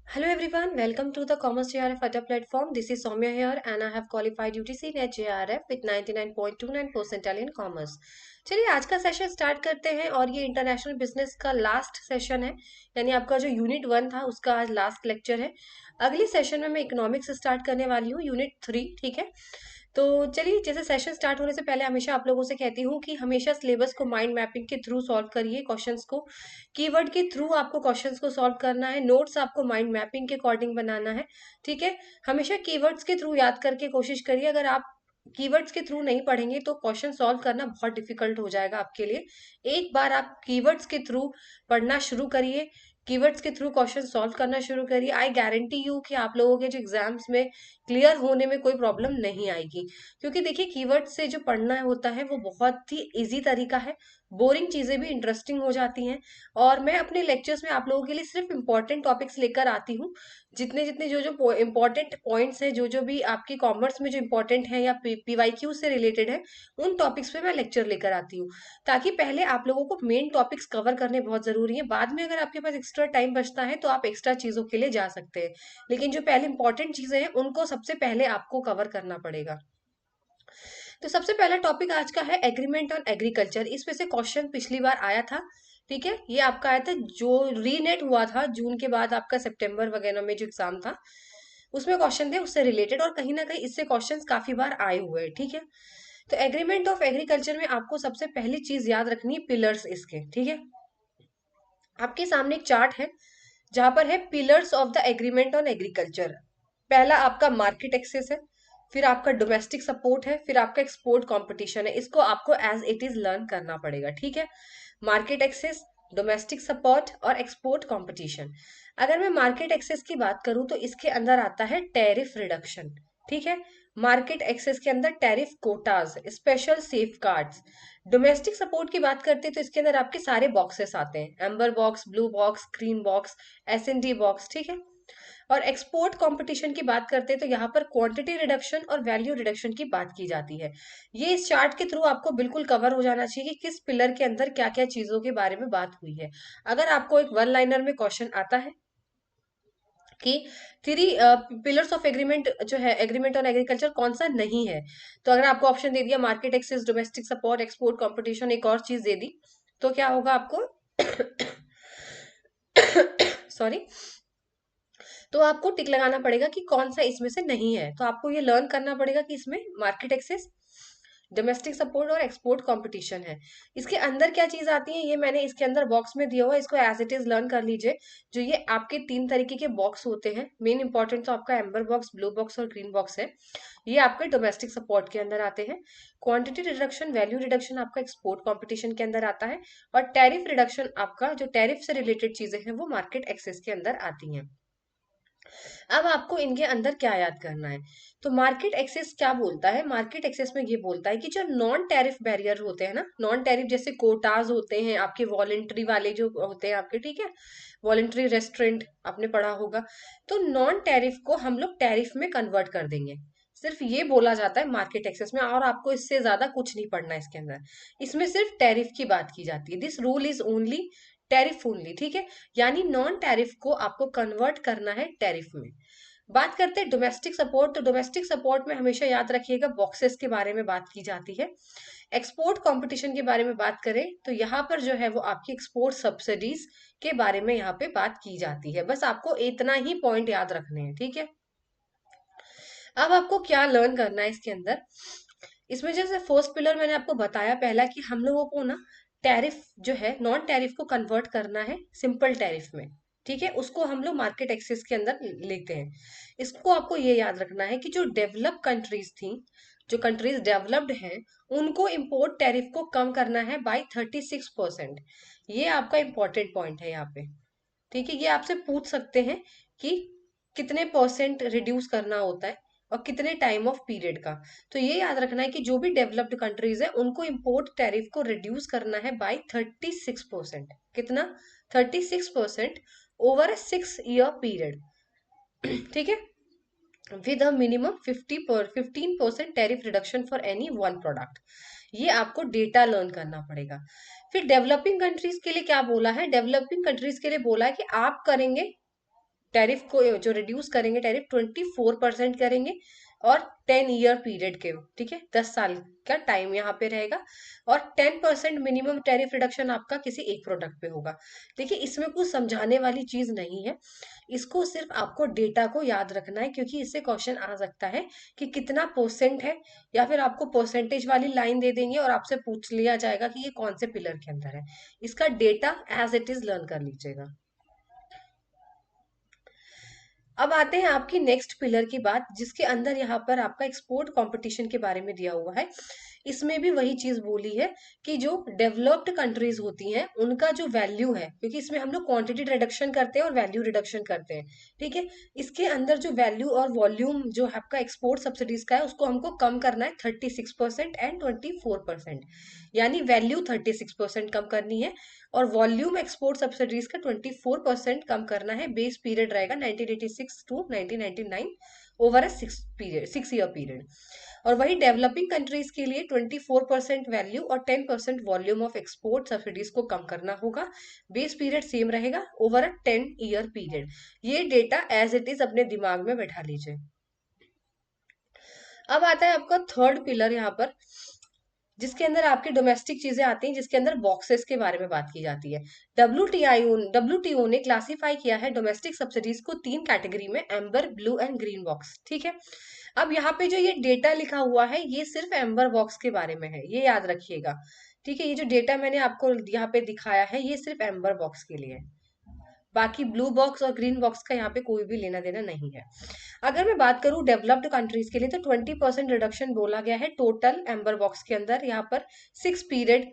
Hello everyone, welcome to the Commerce JRF Adda platform. This is Soumya here and I have qualified UTC NET JRF with 99.29 percentile in Commerce. चलिए आज का session start करते हैं और ये international business का last session है, यानी आपका जो यूनिट 1 था उसका आज लास्ट लेक्चर है। अगले सेशन में मैं इकोनॉमिक्स स्टार्ट करने वाली हूँ, यूनिट 3, ठीक है। तो चलिए, जैसे सेशन स्टार्ट होने से पहले हमेशा आप लोगों से कहती हूँ कि हमेशा सिलेबस को माइंड मैपिंग के थ्रू सॉल्व करिए क्वेश्चंस को। कीवर्ड के थ्रू आपको क्वेश्चंस को सॉल्व करना है, नोट्स आपको माइंड मैपिंग के अकॉर्डिंग बनाना है, ठीक है। हमेशा कीवर्ड्स के थ्रू याद करके कोशिश करिए। अगर आप कीवर्ड्स के थ्रू नहीं पढ़ेंगे तो क्वेश्चन सॉल्व करना बहुत डिफिकल्ट हो जाएगा आपके लिए। एक बार आप कीवर्ड्स के थ्रू पढ़ना शुरू करिए, कीवर्ड्स के थ्रू क्वेश्चन सॉल्व करना शुरू करिए। आई गारंटी यू कि आप लोगों के जो एग्जाम्स में क्लियर होने में कोई प्रॉब्लम नहीं आएगी, क्योंकि देखिए कीवर्ड से जो पढ़ना होता है वो बहुत ही इजी तरीका है। बोरिंग चीजें भी इंटरेस्टिंग हो जाती हैं। और मैं अपने लेक्चर्स में आप लोगों के लिए सिर्फ इंपॉर्टेंट टॉपिक्स लेकर आती हूँ। जितने जितने जो जो इंपॉर्टेंट पॉइंट्स हैं, जो जो भी आपकी कॉमर्स में जो इंपॉर्टेंट है या पीवाईक्यू से रिलेटेड है, उन टॉपिक्स पे मैं लेक्चर लेकर आती हूँ, ताकि पहले आप लोगों को मेन टॉपिक्स कवर करने बहुत जरूरी है। बाद में अगर आपके पास एक्स्ट्रा टाइम बचता है तो आप एक्स्ट्रा चीजों के लिए जा सकते हैं, लेकिन जो पहले इंपॉर्टेंट चीजें हैं उनको सबसे पहले आपको कवर करना पड़ेगा। तो सबसे पहला टॉपिक आज का है एग्रीमेंट ऑन एग्रीकल्चर। इसमें से क्वेश्चन पिछली बार आया था, ठीक है। ये आपका आया था जो रीनेट हुआ था जून के बाद, आपका सितंबर वगैरह में जो एग्जाम था उसमें क्वेश्चन थे उससे रिलेटेड, और कहीं ना कहीं इससे क्वेश्चंस काफी बार आए हुए हैं, ठीक है। तो एग्रीमेंट ऑफ एग्रीकल्चर में आपको सबसे पहली चीज याद रखनी है पिलर्स इसके, ठीक है। आपके सामने एक चार्ट है जहां पर है pillars of the agreement on agriculture. पहला आपका मार्केट एक्सेस है, फिर आपका डोमेस्टिक सपोर्ट है, फिर आपका एक्सपोर्ट कंपटीशन है। इसको आपको एज इट इज लर्न करना पड़ेगा, ठीक है। मार्केट एक्सेस, डोमेस्टिक सपोर्ट और एक्सपोर्ट कंपटीशन। अगर मैं मार्केट एक्सेस की बात करूं तो इसके अंदर आता है टैरिफ रिडक्शन, ठीक है। मार्केट एक्सेस के अंदर tariff Kota's, special safe guards. Domestic support की बात करते हैं तो इसके अंदर आपके सारे बॉक्सेस आते हैं, amber box, blue box, green box, S and D box, ठीक है। और एक्सपोर्ट कंपटीशन की बात करते हैं तो यहाँ पर क्वांटिटी रिडक्शन और वैल्यू रिडक्शन की बात की जाती है। ये इस चार्ट के थ्रू आपको बिल्कुल कवर हो जाना चाहिए कि किस पिलर के अंदर क्या क्या चीजों के बारे में बात हुई है। अगर आपको एक वन लाइनर में क्वेश्चन आता है कि थ्री पिलर्स ऑफ एग्रीमेंट जो है एग्रीमेंट ऑन एग्रीकल्चर कौन सा नहीं है, तो अगर आपको ऑप्शन दे दिया market access, domestic support, export competition, एक और चीज दे दी, तो क्या होगा आपको सॉरी, तो आपको टिक लगाना पड़ेगा कि कौन सा इसमें से नहीं है। तो आपको ये लर्न करना पड़ेगा कि इसमें मार्केट एक्सेस, डोमेस्टिक सपोर्ट और एक्सपोर्ट कंपटीशन है। इसके अंदर क्या चीज आती है ये मैंने इसके अंदर बॉक्स में दिया हुआ है, इसको एज इट इज लर्न कर लीजिए। जो ये आपके 3 तरीके के बॉक्स होते हैं, मेन इंपॉर्टेंट तो आपका एम्बर बॉक्स, ब्लू बॉक्स और ग्रीन बॉक्स है। ये आपके डोमेस्टिक सपोर्ट के अंदर आते हैं। क्वांटिटी रिडक्शन, वैल्यू रिडक्शन आपका एक्सपोर्ट कंपटीशन के अंदर आता है। और टैरिफ रिडक्शन आपका जो टैरिफ से रिलेटेड चीजें हैं वो मार्केट एक्सेस के अंदर आती हैं। अब आपको इनके अंदर क्या याद करना है, तो मार्केट एक्सेस क्या बोलता है, मार्केट एक्सेस में ये बोलता है कि जो नॉन टैरिफ बैरियर होते हैं ना, नॉन टैरिफ जैसे कोटाज होते हैं आपके, वॉलेंट्री वाले जो होते हैं आपके, ठीक है, वॉलेंट्री रेस्टोरेंट आपने पढ़ा होगा, तो नॉन टैरिफ को हम लोग टैरिफ में कन्वर्ट कर देंगे। सिर्फ ये बोला जाता है मार्केट एक्सेस में, और आपको इससे ज्यादा कुछ नहीं पढ़ना है इसके अंदर। इसमें सिर्फ टैरिफ की बात की जाती है। This rule is only tariff only, ठीक है। यानी नॉन टैरिफ को आपको कन्वर्ट करना है टैरिफ में। बात करते हैं डोमेस्टिक सपोर्ट, तो डोमेस्टिक सपोर्ट में हमेशा याद रखिएगा बॉक्सेस के बारे में बात की जाती है। एक्सपोर्ट कंपटीशन के बारे में बात करें तो यहाँ पर जो है वो आपकी एक्सपोर्ट सब्सिडीज के बारे में यहाँ पे बात की जाती है। बस आपको इतना ही पॉइंट याद रखने हैं, ठीक है। अब आपको क्या लर्न करना है इसके अंदर, इसमें जैसे फर्स्ट पिलर मैंने आपको बताया पहला कि हम लोगों को ना टैरिफ जो है नॉन टैरिफ को कन्वर्ट करना है सिंपल टैरिफ में, ठीक है। उसको हम लोग मार्केट एक्सेस के अंदर लेते हैं। इसको आपको ये याद रखना है कि जो डेवलप कंट्रीज थी, जो कंट्रीज डेवलप्ड हैं, उनको इम्पोर्ट टैरिफ को कम करना है बाई 36%। ये आपका इंपॉर्टेंट पॉइंट है यहाँ पे, ठीक है। ये आपसे पूछ सकते हैं कि कितने परसेंट रिड्यूस करना होता है और कितने टाइम ऑफ पीरियड का। तो ये याद रखना है कि जो भी डेवलप्ड कंट्रीज है उनको इम्पोर्ट टैरिफ को रिड्यूस करना है बाई 36%। कितना? 36% ओवर अ 6 ईयर पीरियड, ठीक है। With a minimum 15% tariff reduction for any one product. ये आपको डेटा लर्न करना पड़ेगा। फिर डेवलपिंग कंट्रीज के लिए क्या बोला है, डेवलपिंग कंट्रीज के लिए बोला है कि आप करेंगे टैरिफ को जो रिड्यूस करेंगे टैरिफ 24% करेंगे, और 10 ईयर पीरियड के, ठीक है, 10 साल का टाइम यहाँ पे रहेगा, और 10% मिनिमम टैरिफ रिडक्शन आपका किसी एक प्रोडक्ट पे होगा। देखिए इसमें कुछ समझाने वाली चीज नहीं है, इसको सिर्फ आपको डेटा को याद रखना है, क्योंकि इससे क्वेश्चन आ सकता है कि कितना परसेंट है, या फिर आपको परसेंटेज वाली लाइन दे देंगे और आपसे पूछ लिया जाएगा कि ये कौन से पिलर के अंदर है। इसका data as it is learn कर लीजिएगा। अब आते हैं आपकी नेक्स्ट पिलर की बात, जिसके अंदर यहाँ पर आपका एक्सपोर्ट कंपटीशन के बारे में दिया हुआ है। इसमें भी वही चीज बोली है कि जो डेवलप्ड कंट्रीज होती हैं उनका जो वैल्यू है, क्योंकि इसमें हम लोग क्वांटिटी रिडक्शन करते हैं और वैल्यू रिडक्शन करते हैं, ठीक है। इसके अंदर जो वैल्यू और वॉल्यूम जो आपका एक्सपोर्ट सब्सिडीज का है उसको हमको कम करना है 36% एंड 24%। यानी वैल्यू 36% कम करनी है और वॉल्यूम एक्सपोर्ट सब्सिडीज का 24% कम करना है। बेस पीरियड रहेगा 1986 to 1999 over a 6 year period. और वही डेवलपिंग कंट्रीज के लिए 24% वैल्यू और 10% वॉल्यूम ऑफ एक्सपोर्ट सब्सिडीज को कम करना होगा। बेस पीरियड सेम रहेगा ओवर अ 10 ईयर पीरियड। ये डेटा एज इट इज अपने दिमाग में बैठा लीजिए। अब आता है आपका थर्ड पिलर यहाँ पर, जिसके अंदर आपकी डोमेस्टिक चीजें आती हैं, जिसके अंदर बॉक्सेस के बारे में बात की जाती है। डब्ल्यूटीओ ने क्लासिफाई किया है डोमेस्टिक सब्सिडीज को 3 कैटेगरी में, amber, blue and green box, ठीक है। अब यहाँ पे जो ये डेटा लिखा हुआ है ये सिर्फ एम्बर बॉक्स के बारे में है, ये याद रखिएगा, ठीक है। ये जो डेटा मैंने आपको यहाँ पे दिखाया है ये सिर्फ एम्बर बॉक्स के लिए है, बाकी ब्लू बॉक्स और ग्रीन बॉक्स का यहाँ पे कोई भी लेना देना नहीं है। अगर मैं बात करूं डेवलप्ड कंट्रीज के लिए तो 20% रिडक्शन बोला गया है टोटल एम्बर बॉक्स के अंदर। यहाँ पर 6 पीरियड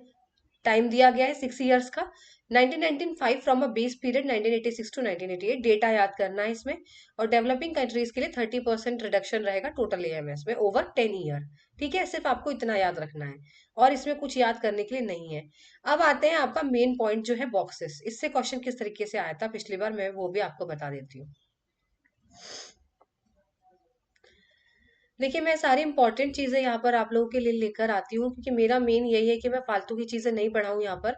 टाइम दिया गया है, 6 ईयर्स का। 1995 from a base period 1986 to 1988, data याद करना है इसमें। और डेवलपिंग कंट्रीज के लिए 30% रिडक्शन रहेगा टोटल एएमएस में ओवर 10 ईयर, ठीक है। सिर्फ आपको इतना याद रखना है और इसमें कुछ याद करने के लिए नहीं है। अब आते हैं आपका मेन पॉइंट जो है बॉक्सेस। इससे क्वेश्चन किस तरीके से आया था पिछली बार, मैं वो भी आपको बता देती हूँ। देखिए मैं सारी इंपॉर्टेंट चीजें यहाँ पर आप लोगों के लिए लेकर आती हूँ, क्योंकि मेरा मेन यही है कि मैं फालतू की चीजें नहीं पढ़ाऊँ यहाँ पर।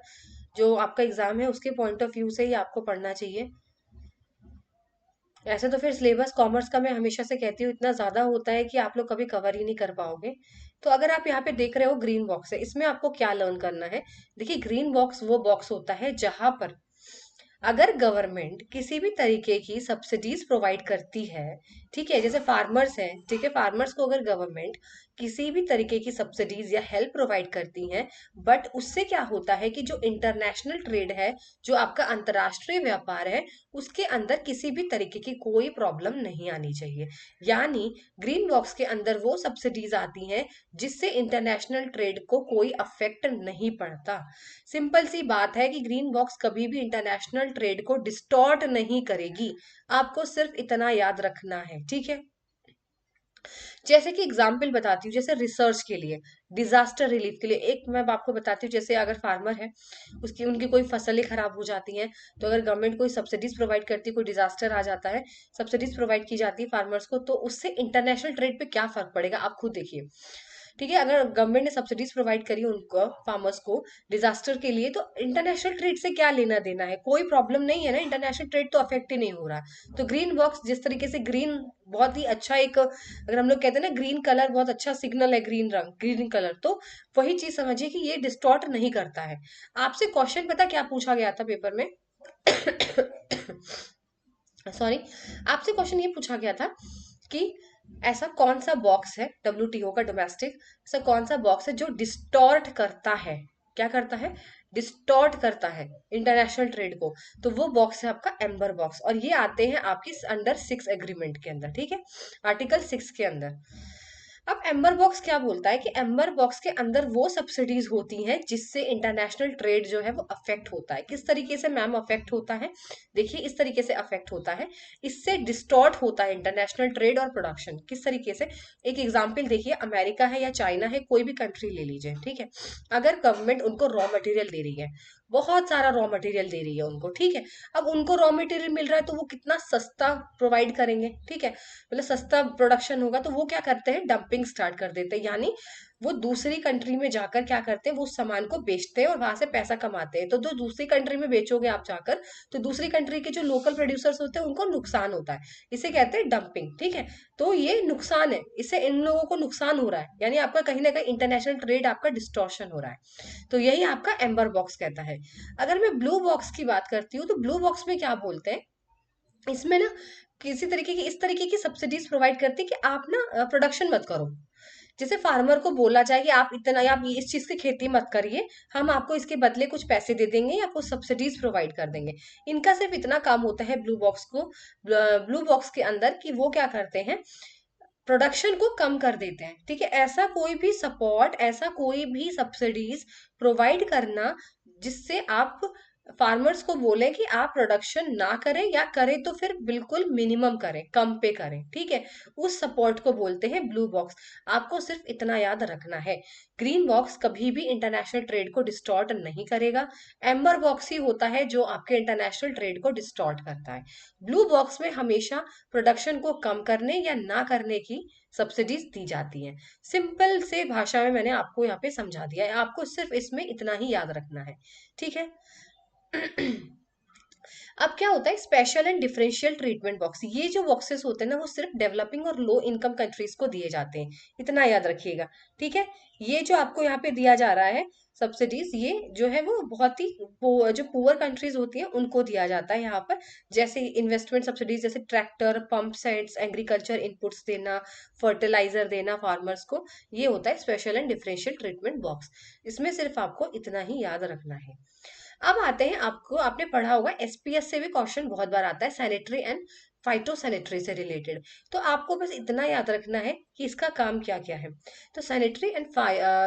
जो आपका एग्जाम है उसके पॉइंट ऑफ व्यू से ही आपको पढ़ना चाहिए। ऐसे तो फिर सिलेबस कॉमर्स का मैं हमेशा से कहती हूँ इतना ज्यादा होता है कि आप लोग कभी कवर ही नहीं कर पाओगे। तो अगर आप यहाँ पे देख रहे हो ग्रीन बॉक्स है, इसमें आपको क्या लर्न करना है। देखिए ग्रीन बॉक्स वो बॉक्स होता है जहां पर अगर गवर्नमेंट किसी भी तरीके की सब्सिडीज प्रोवाइड करती है, ठीक है, जैसे फार्मर्स हैं, ठीक है, फार्मर्स को अगर गवर्नमेंट किसी भी तरीके की सब्सिडीज या हेल्प प्रोवाइड करती है, बट उससे क्या होता है कि जो इंटरनेशनल ट्रेड है, जो आपका अंतर्राष्ट्रीय व्यापार है, उसके अंदर किसी भी तरीके की कोई प्रॉब्लम नहीं आनी चाहिए। यानी ग्रीन बॉक्स के अंदर वो सब्सिडीज आती हैं जिससे इंटरनेशनल ट्रेड को कोई अफेक्ट नहीं पड़ता। सिंपल सी बात है कि ग्रीन बॉक्स कभी भी इंटरनेशनल ट्रेड को डिस्टॉर्ट नहीं करेगी। आपको सिर्फ इतना याद रखना है, ठीक है। जैसे कि एग्जाम्पल बताती हूँ, जैसे रिसर्च के लिए, डिजास्टर रिलीफ के लिए, एक मैं आपको बताती हूँ, जैसे अगर फार्मर है, उसकी उनकी कोई फसलें खराब हो जाती हैं, तो अगर गवर्नमेंट कोई सब्सिडीज प्रोवाइड करती है, कोई डिजास्टर आ जाता है, सब्सिडीज प्रोवाइड की जाती है फार्मर्स को, तो उससे इंटरनेशनल ट्रेड पे क्या फर्क पड़ेगा आप खुद देखिए, ठीक है। अगर गवर्नमेंट ने सब्सिडीज प्रोवाइड करी उनको, फार्मर्स को, डिजास्टर के लिए, तो इंटरनेशनल ट्रेड से क्या लेना देना है, कोई प्रॉब्लम नहीं है ना, इंटरनेशनल ट्रेड तो अफेक्ट ही नहीं हो रहा। तो ग्रीन बॉक्स जिस तरीके से ग्रीन बहुत ही अच्छा एक, अगर हम लोग कहते हैं ना ग्रीन कलर बहुत अच्छा सिग्नल है, ग्रीन रंग, ग्रीन कलर, तो वही चीज समझिए कि ये डिस्टॉर्ट नहीं करता है। आपसे क्वेश्चन पता क्या पूछा गया था पेपर में? सॉरी, आपसे क्वेश्चन ये पूछा गया था कि ऐसा कौन सा बॉक्स है डब्ल्यूटीओ का डोमेस्टिक, ऐसा कौन सा बॉक्स है जो डिस्टॉर्ट करता है, क्या करता है, डिस्टॉर्ट करता है इंटरनेशनल ट्रेड को। तो वो बॉक्स है आपका एम्बर बॉक्स, और ये आते हैं आपकी अंडर 6 एग्रीमेंट के अंदर, ठीक है, आर्टिकल 6 के अंदर। अब एम्बर बॉक्स क्या बोलता है कि एम्बर बॉक्स के अंदर वो सब्सिडीज होती हैं जिससे इंटरनेशनल ट्रेड जो है वो अफेक्ट होता है। किस तरीके से मैम अफेक्ट होता है? देखिए इस तरीके से अफेक्ट होता है, इससे डिस्टॉर्ट होता है इंटरनेशनल ट्रेड और प्रोडक्शन। किस तरीके से? एक एग्जांपल देखिए, अमेरिका है या चाइना है, कोई भी कंट्री ले लीजिए, ठीक है। अगर गवर्नमेंट उनको रॉ मटेरियल दे रही है, बहुत सारा रॉ मटेरियल दे रही है उनको, ठीक है। अब उनको रॉ मटेरियल मिल रहा है तो वो कितना सस्ता प्रोवाइड करेंगे, ठीक है, मतलब सस्ता प्रोडक्शन होगा, तो वो क्या करते हैं, डंपिंग स्टार्ट कर देते हैं। यानी वो दूसरी कंट्री में जाकर क्या करते हैं, वो उस सामान को बेचते हैं और वहां से पैसा कमाते हैं। तो जो दूसरी कंट्री में बेचोगे आप जाकर, तो दूसरी कंट्री के जो लोकल प्रोड्यूसर्स होते हैं उनको नुकसान होता है। इसे कहते हैं डंपिंग, ठीक है। तो ये नुकसान है, इससे इन लोगों को नुकसान हो रहा है, यानी आपका कहीं ना कहीं इंटरनेशनल ट्रेड आपका डिस्टॉर्शन हो रहा है। तो यही आपका एम्बर बॉक्स कहता है। अगर मैं ब्लू बॉक्स की बात करती हूँ, तो ब्लू बॉक्स में क्या बोलते हैं, इसमें ना किसी तरीके की, इस तरीके की सब्सिडीज प्रोवाइड करती है कि आप ना प्रोडक्शन मत करो। जैसे फार्मर को बोला जाए कि आप इतना, आप इस चीज की खेती मत करिए, हम आपको इसके बदले कुछ पैसे दे देंगे या कुछ सब्सिडीज प्रोवाइड कर देंगे। इनका सिर्फ इतना काम होता है ब्लू बॉक्स को, ब्लू बॉक्स के अंदर, कि वो क्या करते हैं, प्रोडक्शन को कम कर देते हैं, ठीक है। ऐसा कोई भी सपोर्ट, ऐसा कोई भी सब्सिडीज प्रोवाइड करना जिससे आप फार्मर्स को बोलें कि आप प्रोडक्शन ना करें, या करें तो फिर बिल्कुल मिनिमम करें, कम पे करें, ठीक है। उस सपोर्ट को बोलते हैं ब्लू बॉक्स। आपको सिर्फ इतना याद रखना है, ग्रीन बॉक्स कभी भी इंटरनेशनल ट्रेड को डिस्टॉर्ट नहीं करेगा। एम्बर बॉक्स ही होता है जो आपके इंटरनेशनल ट्रेड को डिस्टॉर्ट करता है। ब्लू बॉक्स में हमेशा प्रोडक्शन को कम करने या ना करने की सब्सिडीज दी जाती हैं। सिंपल से भाषा में मैंने आपको यहाँ पे समझा दिया है, आपको सिर्फ इसमें इतना ही याद रखना है, ठीक है। अब क्या होता है special and differential treatment box, ये जो बॉक्सेस होते हैं ना, वो सिर्फ डेवलपिंग और लो इनकम कंट्रीज को दिए जाते हैं, इतना याद रखिएगा, ठीक है। ये जो आपको यहाँ पे दिया जा रहा है सब्सिडीज, ये जो है वो बहुत ही जो पुअर कंट्रीज होती हैं उनको दिया जाता है यहाँ पर। जैसे इन्वेस्टमेंट सब्सिडीज, जैसे tractor, pump sets, agriculture inputs देना, फर्टिलाइजर देना फार्मर्स को, ये होता है special and differential treatment box. इसमें सिर्फ आपको इतना ही याद रखना है। अब आते हैं, आपको आपने पढ़ा होगा एसपीएस से भी क्वेश्चन बहुत बार आता है, सैनिटरी एंड फाइटो सैनिटरी से रिलेटेड। तो आपको बस इतना याद रखना है कि इसका काम क्या क्या है। तो सैनिटरी एंड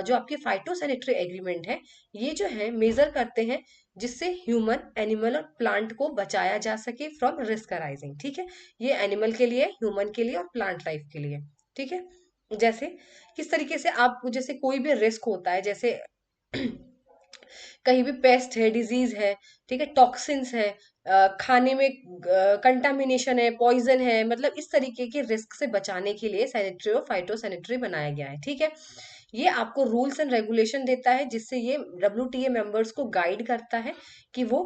जो आपकी फाइटो सैनिटरी एग्रीमेंट है, ये जो है मेजर करते हैं जिससे ह्यूमन, एनिमल और प्लांट को बचाया जा सके फ्रॉम रिस्क अराइजिंग, ठीक है। ये एनिमल के लिए, ह्यूमन के लिए और प्लांट लाइफ के लिए, ठीक है। जैसे किस तरीके से आप, जैसे कोई भी रिस्क होता है, जैसे कहीं भी पेस्ट है, डिजीज है, ठीक है, टॉक्सिन्स है, खाने में कंटामिनेशन है, पॉइजन है, मतलब इस तरीके के रिस्क से बचाने के लिए सैनिटरी और फाइटो सैनिटरी बनाया गया है, ठीक है। ये आपको रूल्स एंड रेगुलेशन देता है, जिससे ये डब्ल्यूटीए मेंबर्स को गाइड करता है कि वो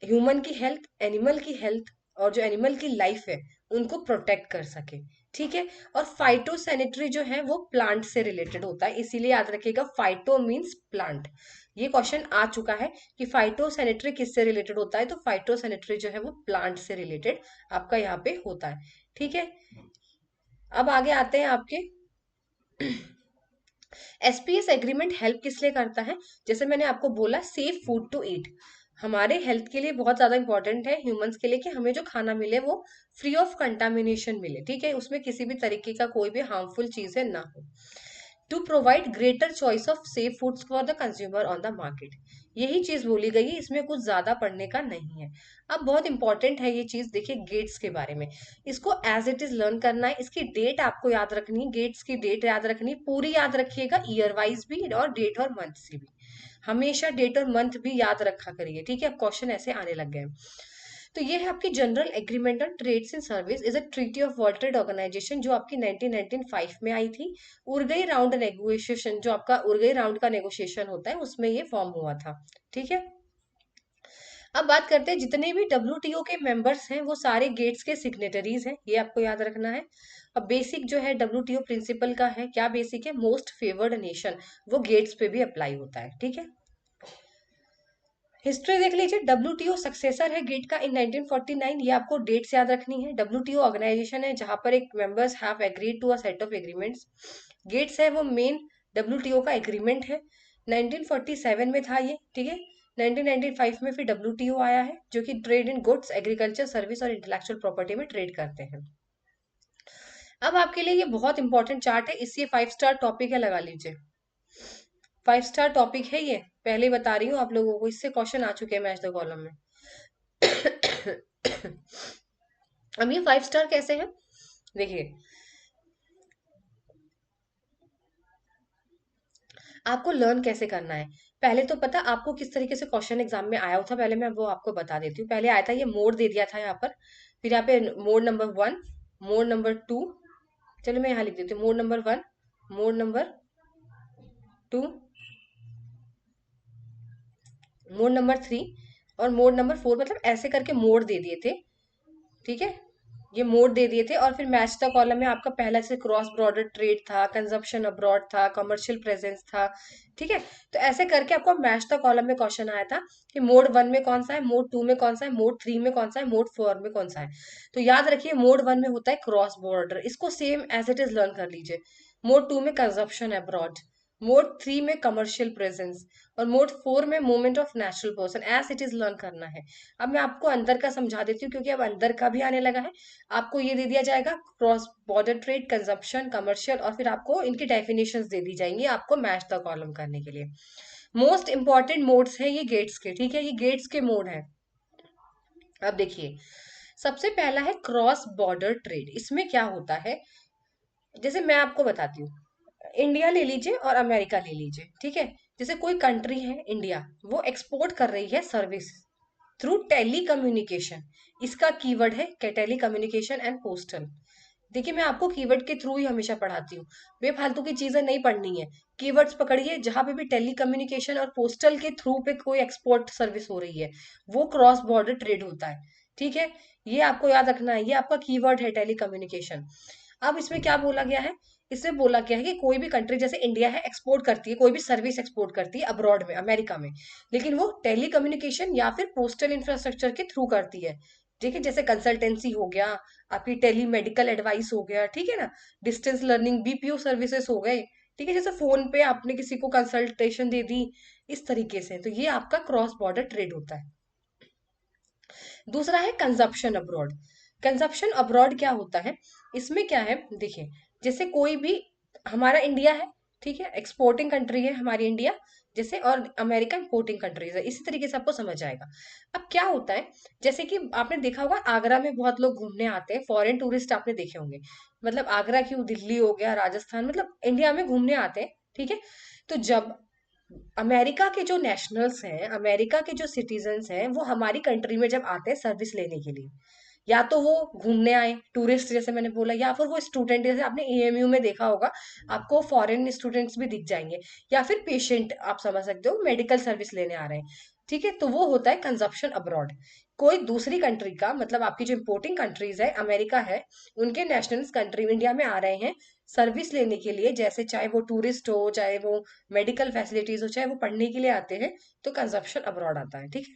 ह्यूमन की हेल्थ, एनिमल की हेल्थ और जो एनिमल की लाइफ है उनको प्रोटेक्ट कर सके, ठीक है। और फाइटो सैनिटरी जो है वो प्लांट से रिलेटेड होता है, इसीलिए याद रखिएगा फाइटो मीन्स प्लांट। ये क्वेश्चन आ चुका है कि फाइटो सैनिटरी किससे रिलेटेड होता है, तो फाइटो सैनिटरी जो है वो प्लांट से रिलेटेड आपका यहाँ पे होता है, ठीक है। अब आगे आते हैं आपके एसपीएस एग्रीमेंट हेल्प किस लिए करता है। जैसे मैंने आपको बोला, सेफ फूड टू ईट हमारे हेल्थ के लिए बहुत ज्यादा इंपॉर्टेंट है, ह्यूमंस के लिए, कि हमें जो खाना मिले वो फ्री ऑफ कंटामिनेशन मिले, ठीक है, उसमें किसी भी तरीके का कोई भी हार्मफुल चीजें ना हो। To provide greater choice of safe foods for the consumer on the market, यही चीज बोली गई है, इसमें कुछ ज्यादा पढ़ने का नहीं है। अब बहुत इंपॉर्टेंट है ये चीज, देखिए गेट्स के बारे में, इसको एज इट इज लर्न करना है। इसकी डेट आपको याद रखनी है, गेट्स की डेट याद रखनी, पूरी याद रखिएगा, ईयर वाइज भी और डेट और मंथ से भी, हमेशा डेट और मंथ भी याद रखा करिए, ठीक है। अब क्वेश्चन ऐसे आने लग गए। तो ये है आपकी general agreement on trades and service, is a treaty of world trade organisation, जो आपकी 1995 में आई थी। उर्गई राउंड नेगोशिएशन, जो आपका उर्गई राउंड का नेगोशिएशन होता है, उसमें ये फॉर्म हुआ था, ठीक है। अब बात करते हैं, जितने भी डब्ल्यूटीओ के मेंबर्स हैं वो सारे गेट्स के सिग्नेटरीज हैं, ये आपको याद रखना है। अब बेसिक जो है डब्ल्यूटीओ प्रिंसिपल का है, क्या बेसिक है, मोस्ट फेवर्ड नेशन, वो गेट्स पे भी अप्लाई होता है, ठीक है। हिस्ट्री देख लीजिए, डब्ल्यूटीओ सक्सेसर है गेट का इन 1949, ये आपको डेट्स याद रखनी है। डब्ल्यूटीओ ऑर्गेनाइजेशन है जहां पर एक members have agreed to a set of agreements. GATS है वो मेन डब्ल्यूटीओ का एग्रीमेंट है, 1947 में था ये, ठीक है। 1995 में फिर डब्ल्यूटीओ आया है, जो कि trade in goods, agriculture, service और इंटेलेक्चुअल प्रॉपर्टी में ट्रेड करते हैं। अब आपके लिए ये बहुत इंपॉर्टेंट चार्ट है, इससे 5 स्टार टॉपिक है, लगा लीजिए, 5 स्टार टॉपिक है ये, पहले ही बता रही हूँ आप लोगों को, इससे क्वेश्चन आ चुके हैं मैच द कॉलम में। अब ये 5 स्टार कैसे है, देखिए, आपको लर्न कैसे करना है। पहले तो पता आपको किस तरीके से क्वेश्चन एग्जाम में आया था, पहले मैं वो आपको बता देती हूँ। पहले आया था, ये मोड दे दिया था यहाँ पर, फिर यहाँ पे मोड नंबर 1, मोड नंबर 2, चलो मैं यहाँ लिख देती हूँ, mode number 1, mode number two, mode number 3 और मोड नंबर 4, मतलब ऐसे करके मोड दे दिए थे। ठीक है, ये मोड दे दिए थे। और फिर मैच द कॉलम में आपका पहला से क्रॉस बॉर्डर ट्रेड था, कंजप्शन अब्रॉड था, कमर्शियल प्रेजेंस था। ठीक है, तो ऐसे करके आपको मैच द कॉलम में क्वेश्चन आया था कि मोड 1 में कौन सा है, मोड 2 में कौन सा है, मोड 3 में कौन सा है, मोड 4 में कौन सा है। तो याद रखिए मोड 1 में होता है क्रॉस बॉर्डर, इसको same as it is learn कर लीजिए। मोड 2 में कंजप्शन अब्रॉड, मोड 3 में कमर्शियल प्रेजेंस, और मोड 4 में movement of natural person, as it is learn करना है। अब मैं आपको अंदर का समझा देती हूँ क्योंकि अब अंदर का भी आने लगा है। आपको ये दे दिया जाएगा cross border trade, consumption, commercial, और फिर आपको इनकी डेफिनेशंस दे दी जाएंगी आपको मैच द कॉलम करने के लिए। मोस्ट इंपॉर्टेंट मोड्स हैं ये गेट्स के। ठीक है, ये गेट्स के मोड हैं। अब देखिए, सबसे पहला है क्रॉस बॉर्डर ट्रेड। इसमें क्या होता है, जैसे मैं आपको बताती हूँ, इंडिया ले लीजिए और अमेरिका ले लीजिए। ठीक है, जैसे कोई कंट्री है इंडिया, वो एक्सपोर्ट कर रही है सर्विस थ्रू टेली कम्युनिकेशन। इसका कीवर्ड है टेली कम्युनिकेशन एंड पोस्टल। देखिए, मैं आपको कीवर्ड के थ्रू ही हमेशा पढ़ाती हूँ, बेफालतू की चीजें नहीं पढ़नी है। कीवर्ड्स पकड़िए, जहां पे भी टेली कम्युनिकेशन और पोस्टल के थ्रू पे कोई एक्सपोर्ट सर्विस हो रही है, वो क्रॉस बॉर्डर ट्रेड होता है। ठीक है, ये आपको याद रखना है, ये आपका कीवर्ड है टेली कम्युनिकेशन। अब इसमें क्या बोला गया है, इसमें बोला गया है कि कोई भी कंट्री जैसे इंडिया है एक्सपोर्ट करती है, कोई भी सर्विस एक्सपोर्ट करती है अब्रॉड में, अमेरिका में, लेकिन वो टेली कम्युनिकेशन या फिर पोस्टल इंफ्रास्ट्रक्चर के थ्रू करती है। ठीक है, जैसे कंसल्टेंसी हो गया, आपकी टेली मेडिकल एडवाइस हो गया, ठीक है ना, डिस्टेंस लर्निंग, बीपीओ सर्विसेज हो गए। ठीक है, जैसे फोन पे आपने किसी को कंसल्टेशन दे दी, इस तरीके से। तो ये आपका क्रॉस बॉर्डर ट्रेड होता है। दूसरा है कंजप्शन अब्रॉड। कंजप्शन अब्रॉड क्या होता है, इसमें क्या है, देखिए, जैसे कोई भी, हमारा इंडिया है, ठीक है, एक्सपोर्टिंग कंट्री है हमारी इंडिया, जैसे, और अमेरिका इंपोर्टिंग कंट्रीज है, इसी तरीके से आपको समझ आएगा। अब क्या होता है, जैसे कि आपने देखा होगा आगरा में बहुत लोग घूमने आते हैं, फॉरेन टूरिस्ट आपने देखे होंगे, मतलब आगरा क्यों, दिल्ली हो गया, राजस्थान, मतलब इंडिया में घूमने आते हैं। ठीक है, तो जब अमेरिका के जो नेशनल्स हैं, अमेरिका के जो सिटीजन्स हैं, वो हमारी कंट्री में जब आते हैं सर्विस लेने के लिए, या तो वो घूमने आए टूरिस्ट जैसे मैंने बोला, या फिर वो स्टूडेंट, जैसे आपने एएमयू में देखा होगा, आपको फॉरेन स्टूडेंट्स भी दिख जाएंगे, या फिर पेशेंट, आप समझ सकते हो, मेडिकल सर्विस लेने आ रहे हैं। ठीक है, तो वो होता है कंजप्शन अब्रॉड। कोई दूसरी कंट्री का, मतलब आपकी जो इंपोर्टिंग कंट्रीज है, अमेरिका है, उनके नेशनल्स कंट्री इंडिया में आ रहे हैं सर्विस लेने के लिए, जैसे चाहे वो टूरिस्ट हो, चाहे वो मेडिकल फैसिलिटीज हो, चाहे वो पढ़ने के लिए आते हैं, तो कंजप्शन अब्रॉड आता है। ठीक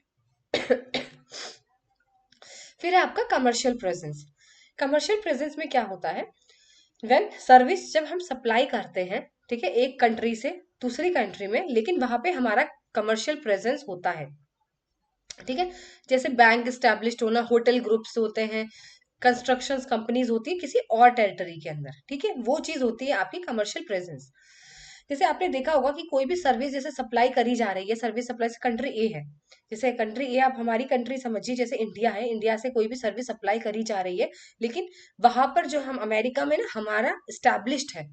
है। फिर है आपका कमर्शियल प्रेजेंस। कमर्शियल प्रेजेंस में क्या होता है, वेन सर्विस जब हम सप्लाई करते हैं, ठीक है, एक कंट्री से दूसरी कंट्री में, लेकिन वहां पे हमारा कमर्शियल प्रेजेंस होता है। ठीक है, जैसे बैंक स्टैब्लिश्ड होना, होटल ग्रुप्स होते हैं, कंस्ट्रक्शन कंपनीज होती है किसी और टेरिटरी के अंदर। ठीक है, वो चीज होती है आपकी कमर्शियल प्रेजेंस। जैसे आपने देखा होगा कि कोई भी सर्विस जैसे सप्लाई करी जा रही है, सर्विस सप्लाई से कंट्री ए है, जैसे कंट्री ए, आप हमारी कंट्री समझिए, जैसे इंडिया है, इंडिया से कोई भी सर्विस सप्लाई करी जा रही है, लेकिन वहां पर जो हम अमेरिका में ना हमारा स्टैब्लिश्ड है,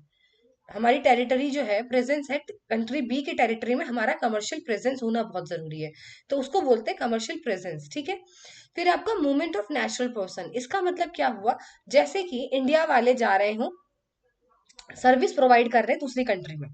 हमारी टेरिटरी जो है, प्रेजेंस है, कंट्री बी की टेरिटरी में हमारा कमर्शियल प्रेजेंस होना बहुत जरूरी है, तो उसको बोलते हैं कमर्शियल प्रेजेंस। ठीक है, फिर आपका मूवमेंट ऑफ नेचुरल पर्सन। इसका मतलब क्या हुआ, जैसे कि इंडिया वाले जा रहे हो, सर्विस प्रोवाइड कर रहे हैं दूसरी कंट्री में,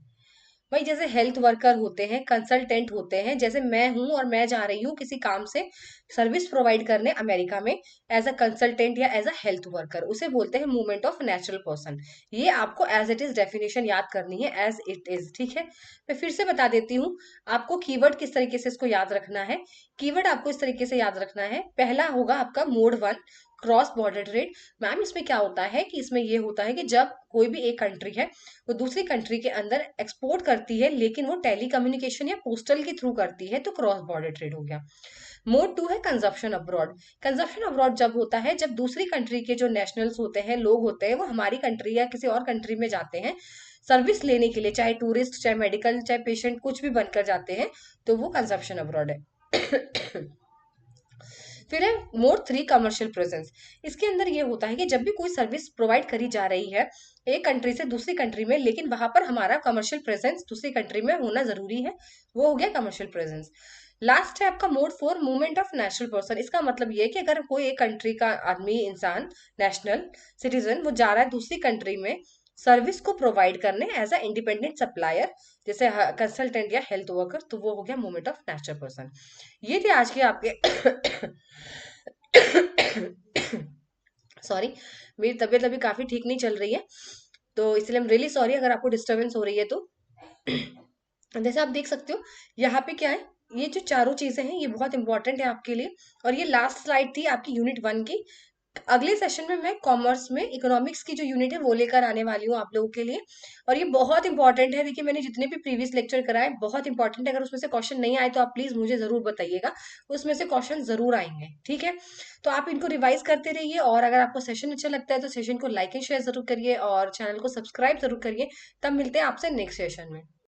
भाई जैसे हेल्थ वर्कर होते हैं, कंसल्टेंट होते हैं, जैसे मैं हूं और मैं जा रही हूँ किसी काम से सर्विस प्रोवाइड करने अमेरिका में, एज अ कंसल्टेंट या एज अ हेल्थ वर्कर, उसे बोलते हैं मूवमेंट ऑफ नेचुरल पर्सन। ये आपको एज इट इज डेफिनेशन याद करनी है, एज इट इज। ठीक है, मैं फिर से बता देती हूँ आपको कीवर्ड किस तरीके से इसको याद रखना है। कीवर्ड आपको इस तरीके से याद रखना है, पहला होगा आपका mode 1, cross border trade. Ma'am इसमें क्या होता है, कि इसमें ये होता है कि जब कोई भी एक कंट्री है, वो दूसरी कंट्री के अंदर एक्सपोर्ट करती है, लेकिन वो टेली कम्युनिकेशन या पोस्टल के थ्रू करती है, तो क्रॉस बॉर्डर ट्रेड हो गया। मोड 2 है कंजप्शन अब्रॉड। कंजप्शन अब्रॉड जब होता है, जब दूसरी कंट्री के जो नेशनल्स होते हैं, लोग होते हैं, वो हमारी कंट्री या किसी और कंट्री में जाते हैं सर्विस लेने के लिए, चाहे टूरिस्ट, चाहे मेडिकल, चाहे पेशेंट, कुछ भी बनकर जाते हैं, तो वो कंजप्शन अब्रॉड है। फिर है मोड 3 कमर्शियल प्रेजेंस। इसके अंदर ये होता है कि जब भी कोई सर्विस प्रोवाइड करी जा रही है एक कंट्री से दूसरी कंट्री में, लेकिन वहां पर हमारा कमर्शियल प्रेजेंस दूसरी कंट्री में होना जरूरी है, वो हो गया कमर्शियल प्रेजेंस। लास्ट है आपका mode 4 movement of national person. इसका मतलब ये है कि अगर कोई एक कंट्री का आदमी, इंसान, नेशनल सिटीजन, वो जा रहा है दूसरी कंट्री में सर्विस को प्रोवाइड करने एज अ इंडिपेंडेंट सप्लायर, जैसे कंसल्टेंट या हेल्थ वर्कर, तो वो हो गया मूवमेंट ऑफ नेचुरल पर्सन। ये थे आज के आपके सॉरी, मेरी तबीयत अभी काफी ठीक नहीं चल रही है, तो इसलिए I'm रियली सॉरी अगर आपको डिस्टरबेंस हो रही है तो। जैसे आप देख सकते हो यहाँ पे क्या है, ये जो चारों चीजें हैं ये बहुत इंपॉर्टेंट है आपके लिए। और ये लास्ट स्लाइड थी आपकी यूनिट 1 की। अगले सेशन में मैं कॉमर्स में इकोनॉमिक्स की जो यूनिट है वो लेकर आने वाली हूँ आप लोगों के लिए। और ये बहुत इंपॉर्टेंट है, देखिए मैंने जितने भी प्रीवियस लेक्चर कराए बहुत इंपॉर्टेंट है, अगर उसमें से क्वेश्चन नहीं आए तो आप प्लीज मुझे जरूर बताइएगा, उसमें से क्वेश्चन जरूर आएंगे, ठीक है। तो आप इनको रिवाइज करते रहिए, और अगर आपको सेशन अच्छा लगता है तो सेशन को लाइक एंड शेयर जरूर करिए और चैनल को सब्सक्राइब जरूर करिए। तब मिलते हैं आपसे नेक्स्ट सेशन में।